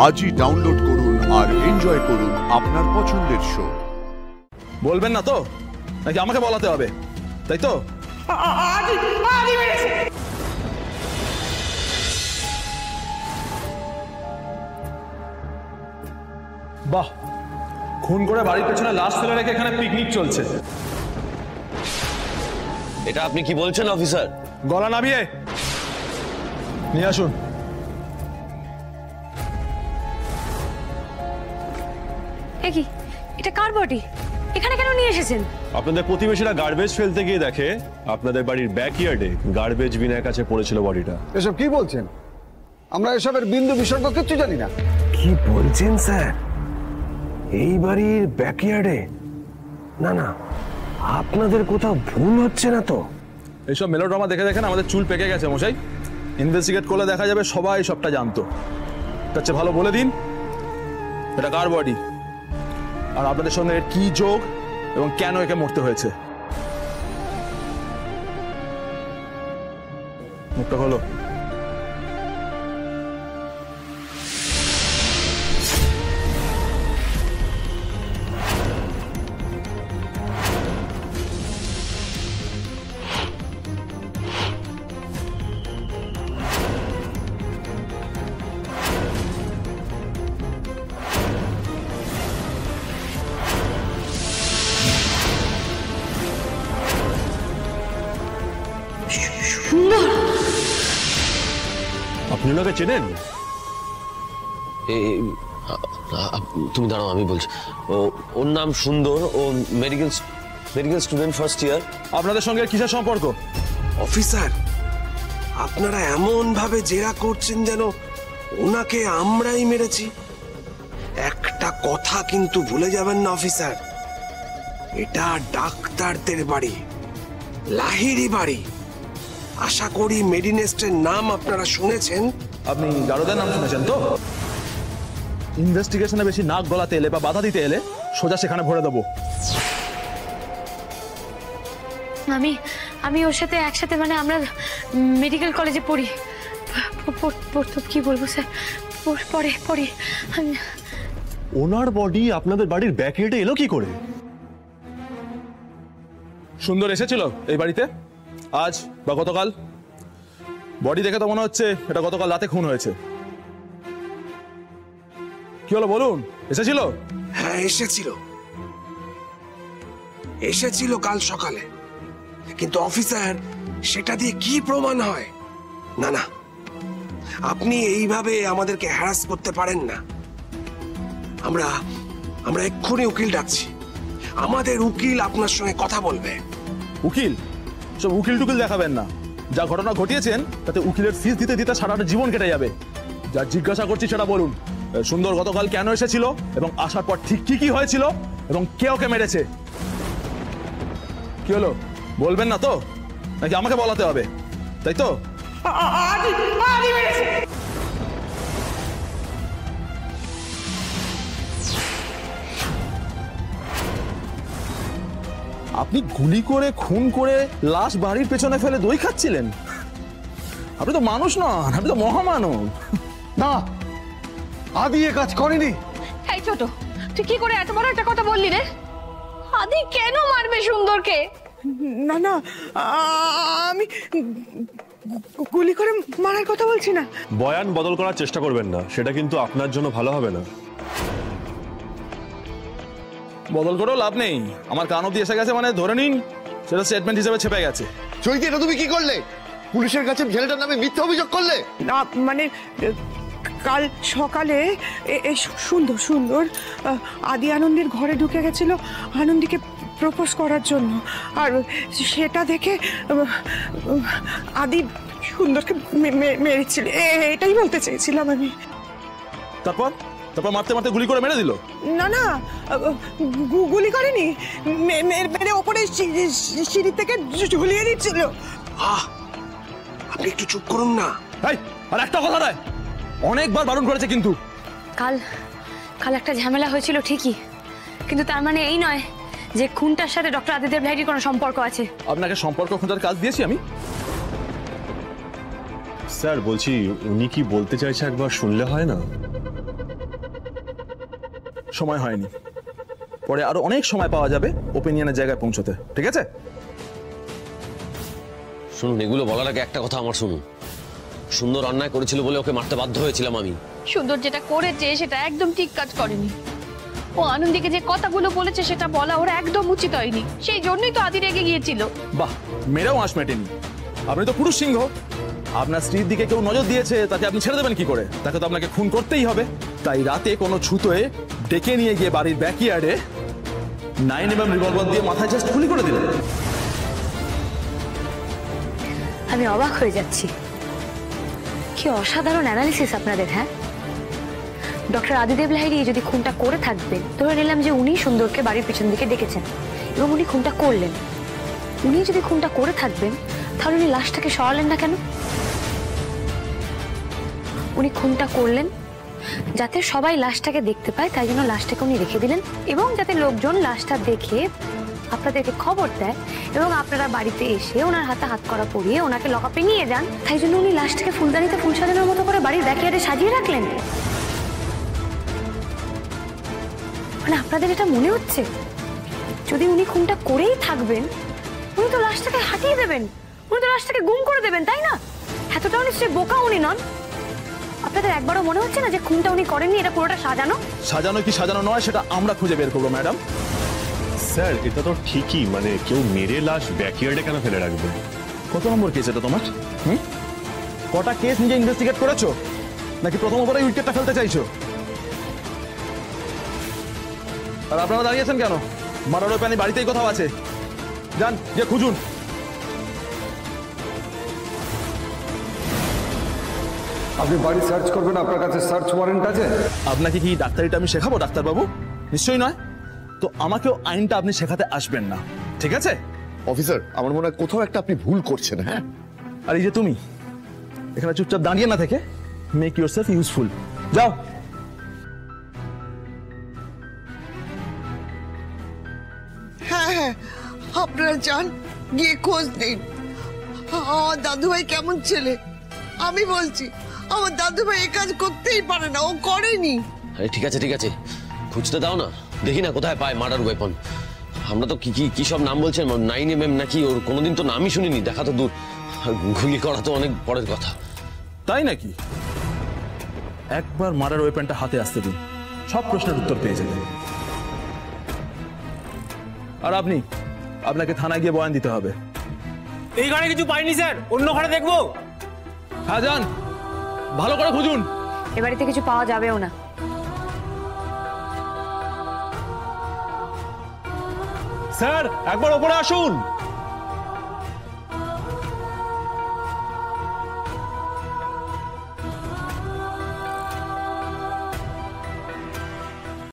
আজই ডাউনলোড করুন আর এনজয় করুন আপনার পছন্দের শো। বলবেন না তো, নাকি আমাকে বলাতে হবে, তাই তো? বাহ, খুন করে বাড়ির পেছনে লাশ ফেলে রেখে এখানে পিকনিক চলছে। এটা আপনি কি বলছেন অফিসার? গলা নামিয়ে নিয়ে আসুন। কি এটা কার বডি? এখানে কেন নিয়ে এসেছেন? আপনাদের প্রতিবেশীরা গার্বেজ ফেলতে গিয়ে দেখে আপনাদের বাড়ির ব্যাকইয়ার্ডে গার্বেজ বিনের কাছে পড়েছিল বডিটা। এসব কি বলছেন? আমরা এসবের বিন্দু বিসর্গ কিচ্ছু জানি না। কি বলছেন স্যার? এই বাড়ির ব্যাকইয়ার্ডে? না না, আপনাদের কোথাও ভুল হচ্ছে না তো? এইসব মেলোড্রামা দেখে দেখেন আমাদের চুল পেকে গেছে মশাই। ইনভেস্টিগেট করলে দেখা যাবে সবাই সবটা জানতো। তার চেয়ে ভালো বলে দিন এটা কার বডি, আর আপনাদের সঙ্গে এর কি যোগ এবং কেন একে মরতে হয়েছে। মুখটা হলো। আপনি ওনাকে চেনেন? তুমি দাঁড়াও, আমি বলছি। ওর নাম সুন্দর, ও মেডিকেল স্টুডেন্ট, ফার্স্ট ইয়ার। আপনাদের সঙ্গে কিসের সম্পর্ক? অফিসার, আপনারা এমন ভাবে জেরা করছেন যেন ওনাকে আমরাই মেরেছি। একটা কথা কিন্তু ভুলে যাবেন না অফিসার, এটা ডাক্তারদের বাড়ি, লাহিড়ী বাড়ি। আশা করি মেডিনেস্টের নাম আপনারা শুনেছেন। আপনি গারদের নাম শুনেছেন তো? ইনভেস্টিগেশনে বেশি নাক গলাতে এলে বা বাধা দিতে এলে সোজা সেখানে ভরে দেবো। আমি ওর সাথে একসাথে, মানে আমরা মেডিকেল কলেজে পড়ি। কি বলবো স্যার, পড়ি। ওনার বডি আপনাদের বাড়ির ব্যাকইয়ার্ডে এলো কি করে? সুন্দর এসেছিল এই বাড়িতে আজ বা গতকাল? বডি দেখে তো মনে হচ্ছে এটা গতকাল রাতে খুন হয়েছে। কি হলো বলুন, এসেছিল? হ্যাঁ এসেছিল কাল সকালে, কিন্তু অফিসার সেটা দিয়ে কি প্রমাণ হয়? না না, আপনি এইভাবে আমাদেরকে হ্যারাস করতে পারেন না। আমরা এক্ষুনি উকিল ডাকছি। আমাদের উকিল আপনার সঙ্গে কথা বলবে। উকিল? সব উকিল টুকিল দেখাবেন না। যা ঘটনা ঘটিয়েছেন তাতে উকিলের ফিস দিতে দিতে সারাটা জীবন কেটে যাবে। যা জিজ্ঞাসা করছি সেটা বলুন। সুন্দর গতকাল কেন এসেছিল এবং আসার পর ঠিক কি হয়েছিল এবং কে ওকে মেরেছে? কি হলো, বলবেন না তো, নাকি আমাকে বলাতে হবে, তাই তো? আপনি গুলি করে খুন করে লাশ বাড়ির পেছনে ফেলে দই খাচ্ছিলেন? আপনি তো মানুষ নন, আপনি তো মহামানব। না, আদি এ কাজ করেনি। এই ছোট, তুই কি করে এত বড় একটা কথা বললি রে? আদি কেন মারবে সুন্দরকে? না না, আমি গুলি করে মারার কথা বলছি না। বয়ান বদল করার চেষ্টা করবেন না, সেটা কিন্তু আপনার জন্য ভালো হবে না। বদল করেও লাভ নেই, আমার কান অব্দি এসে গেছে, মানে ধরে নিন সেটা স্টেটমেন্ট হিসেবে ছেপে গেছে। চৈতি, এটা তুমি কি করলে? পুলিশের কাছে ছেলেটার নামে মিথ্যা অভিযোগ করলে। না মানে কাল সকালে এই সুন্দর আদি আনন্দের ঘরে ঢুকে গেছিল আনন্দীকে প্রপোজ করার জন্য, আর সেটা দেখে আদি সুন্দরকে মেরেছিল। এটাই বলতে চেয়েছিলাম আমি। তারপর মারতে মারতে গুলি করে মেরে দিল? না না, গুলি করেনি, মেরে ওপরে সিঁড়ি থেকে ঝুলিয়ে দিচ্ছিল। আপনি একটু চুপ করুন না। আর একটা কথা নয়, অনেকবার বারণ করেছে কিন্তু। কাল একটা ঝামেলা হয়েছিল ঠিকই, কিন্তু তার মানে এই নয় যে খুনটার সাথে ডক্টর আদিত্য ভাইয়ের কোনো সম্পর্ক আছে। আপনাকে সম্পর্ক খোঁজার কাজ দিয়েছি আমি। স্যার বলছি, উনি কি বলতে চাইছে একবার শুনলে হয় না? সময় হয়নি, পরে আরো অনেক সময় পাওয়া যাবে ওপিনিয়নের জায়গায় পৌঁছতে, ঠিক আছে? শুনুন, এগুলো বলার আগে একটা কথা আমার শুনুন। সুন্দর অন্যায় করেছিল বলে ওকে মারতে বাধ্য হয়েছিলাম আমি। সুন্দর যেটা করেছে সেটা একদম ঠিক কাজ করেনি। ও আনন্দীকে যে কথাগুলো বলেছে সেটা বলা ওর একদম উচিত হয়নি, সেই জন্যই তো আদি রেগে গিয়েছিল। বাহ, মেয়েরাও আঁশ মেটেনি। আপনি তো পুরুষ সিংহ, আপনার স্ত্রীর দিকে কেউ নজর দিয়েছে, তাকে আপনি ছেড়ে দেবেন কি করে? তাকে তো আপনাকে খুন করতেই হবে। তাই রাতে কোনো ছুতোয় ডেকে নিয়ে গিয়ে বাড়ির ব্যাকইয়ার্ডে 9mm রিভলভার দিয়ে মাথায় জাস্ট গুলি করে দিলেন। আমি অবাক হয়ে যাচ্ছি, কি অসাধারণ অ্যানালিসিস আপনাদের। হ্যাঁ, ডক্টর আদিদেব লাহিড়ী যদি খুনটা করে থাকবেন, ধরে নিলাম যে উনি সুন্দরকে বাড়ির পিছন দিকে ডেকেছেন এবং উনি খুনটা করলেন। উনি যদি খুনটা করে থাকবেন, তাহলে উনি লাশটাকে সরালেন না কেন? উনি খুনটা করলেন যাতে সবাই লাশটাকে দেখতে পায়, তাই জন্য লাশটাকে উনি রেখে দিলেন, এবং যাতে লোকজন লাশটা দেখে আপনাদেরকে খবর দেয় এবং আপনারা বাড়িতে এসে ওনার হাতে হাত করা পরিয়ে ওনাকে লকআপে নিয়ে যান। তাই জন্য উনি লাশটাকে ফুলদানিতে ফুল সাজানোর মতো করে বাড়ির ব্যাকইয়ার্ডে সাজিয়ে রাখলেন। মানে আপনাদের এটা মনে হচ্ছে যদি উনি খুনটা করেই থাকবেন, উনি তো লাশটাকে হাঁটিয়ে দেবেন, উনি তো লাশটাকে গুম করে দেবেন, তাই না? এতটাও নিশ্চয়ই বোকা উনি নন। আপনাদের একবারও মনে হচ্ছে না যে খুনটা উনি করেননি, এটা পুরোটা সাজানো? সাজানো কি সাজানো নয় সেটা আমরা খুঁজে বের করবো ম্যাডাম। স্যার, এটা তো ঠিকই, মানে কেউ মেরে লাশ ব্যাকইয়ার্ডে কেন ফেলে রাখবে? কত নম্বর কেস এটা তোমার? কটা কেস নিজে ইনভেস্টিগেট করেছো, নাকি প্রথম ওভারে উইকেটটা ফেলতে চাইছো? আর আপনারা দাঁড়িয়েছেন কেন? মারার প্যানি বাড়িতেই কোথাও আছে, যান গিয়ে খুঁজুন। আপনি বাড়ি সার্চ করবেন, আপনার কাছে সার্চ ওয়ারেন্ট আছে? আপনাকে কি ডাক্তারিটা আমি শেখাবো ডাক্তারবাবু? নিশ্চয়ই নয়। তো আমাকেও আইনটা আপনি শেখাতে আসবেন না, ঠিক আছে? অফিসার, আমার মনে হয় কোথাও একটা আপনি ভুল করছেন। হ্যাঁ, আর এই যে তুমি এখানে চুপচাপ দাঁড়িয়ে না থেকে মেক ইউরসেলফ ইউজফুল, যাও। হ্যাঁ হ্যাঁ, আপনারা যান, গিয়ে খোঁজ দিন। আমার দাদুভাই কেমন ছেলে, আমি বলছি আমার দাদুভাই এ কাজ করতেই পারে না, ও করেনি। আরে ঠিক আছে ঠিক আছে, খুঁজতে দাও না, দেখি না কোথায় পায় মার্ডার ওয়েপন। আমরা তো কি কি কি সব নাম বলছেন, 9mm নাকি, ওর কোনোদিন তো নামই শুনিনি, দেখা তো দূর, গুলি করা তো অনেক পরের কথা। তাই নাকি? একবার মারার ওয়েপনটা হাতে আসতে দিন, সব প্রশ্নের উত্তর পেয়ে যাবেন। আর আপনি, আপনাকে থানায় গিয়ে বয়ান দিতে হবে। এই ঘরে কিছু পাইনি স্যার, অন্য ঘরে দেখবো। হ্যাঁ যান, ভালো করে খুঁজুন। এ বাড়িতে কিছু পাওয়া যাবেও না। স্যার, একবার ওপরে আসুন।